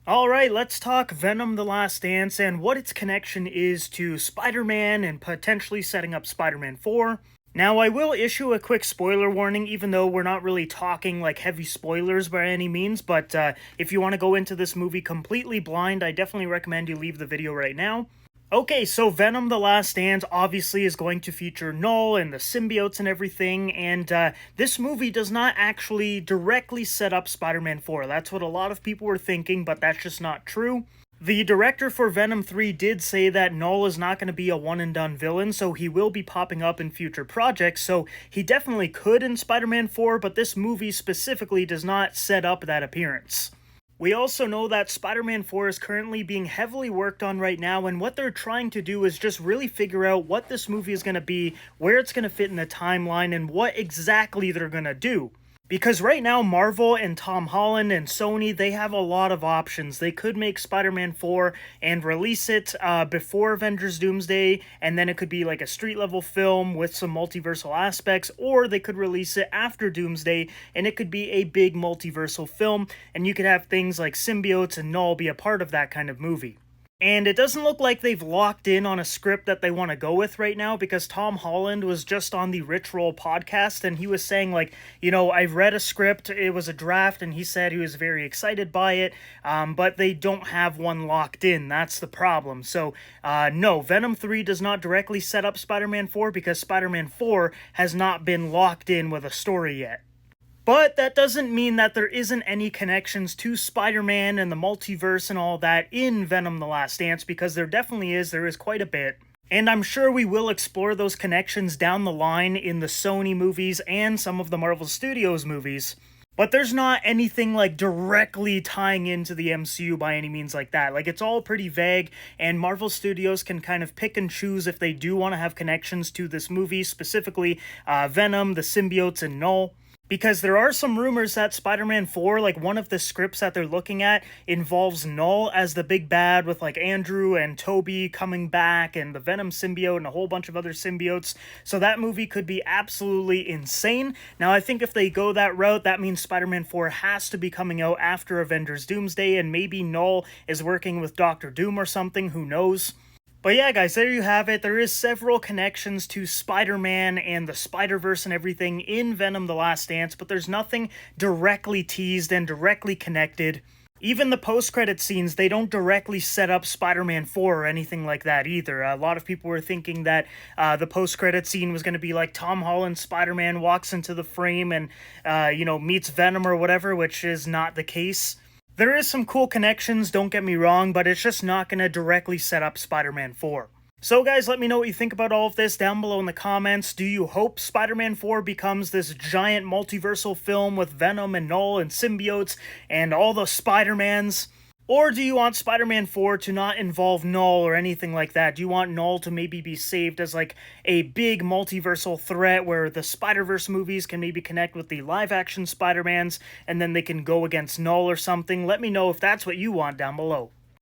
Alright, let's talk Venom the Last Dance and what its connection is to Spider-Man and potentially setting up Spider-Man 4. Now, I will issue a quick spoiler warning, even though we're not really talking like heavy spoilers by any means, but if you want to go into this movie completely blind, I definitely recommend you leave the video right now. Okay, so Venom the Last Dance obviously is going to feature Null and the symbiotes and everything, and this movie does not actually directly set up Spider-Man 4. That's what a lot of people were thinking, but that's just not true. The director for Venom 3 did say that Null is not going to be a one-and-done villain, so he will be popping up in future projects, so he definitely could in Spider-Man 4, but this movie specifically does not set up that appearance. We also know that Spider-Man 4 is currently being heavily worked on right now, and what they're trying to do is just really figure out what this movie is going to be, where it's going to fit in the timeline, and what exactly they're going to do. Because right now, Marvel and Tom Holland and Sony, they have a lot of options. They could make Spider-Man 4 and release it before Avengers Doomsday, and then it could be like a street-level film with some multiversal aspects, or they could release it after Doomsday, and it could be a big multiversal film, and you could have things like symbiotes and Null be a part of that kind of movie. And it doesn't look like they've locked in on a script that they want to go with right now, because Tom Holland was just on the Rich Roll podcast and he was saying like, I've read a script, it was a draft, and he said he was very excited by it, but they don't have one locked in. That's the problem. So no, Venom 3 does not directly set up Spider-Man 4 because Spider-Man 4 has not been locked in with a story yet. But that doesn't mean that there isn't any connections to Spider-Man and the multiverse and all that in Venom the Last Dance, because there definitely is. There is quite a bit. And I'm sure we will explore those connections down the line in the Sony movies and some of the Marvel Studios movies. But there's not anything like directly tying into the MCU by any means like that. Like, it's all pretty vague, and Marvel Studios can kind of pick and choose if they do want to have connections to this movie, specifically Venom, the symbiotes, and Null. Because there are some rumors that Spider-Man 4, like one of the scripts that they're looking at, involves Null as the big bad with like Andrew and Toby coming back and the Venom symbiote and a whole bunch of other symbiotes. So that movie could be absolutely insane. Now I think if they go that route, that means Spider-Man 4 has to be coming out after Avengers Doomsday, and maybe Null is working with Doctor Doom or something, who knows. But yeah, guys, there you have it. There is several connections to Spider-Man and the Spider-Verse and everything in Venom the Last Dance, but there's nothing directly teased and directly connected. Even the post-credit scenes, they don't directly set up Spider-Man 4 or anything like that either. A lot of people were thinking that the post-credit scene was going to be like Tom Holland Spider-Man walks into the frame and, meets Venom or whatever, which is not the case. There is some cool connections, don't get me wrong, but it's just not going to directly set up Spider-Man 4. So guys, let me know what you think about all of this down below in the comments. Do you hope Spider-Man 4 becomes this giant multiversal film with Venom and Null and symbiotes and all the Spider-Mans? Or do you want Spider-Man 4 to not involve Null or anything like that? Do you want Null to maybe be saved as like a big multiversal threat where the Spider-Verse movies can maybe connect with the live-action Spider-Mans and then they can go against Null or something? Let me know if that's what you want down below.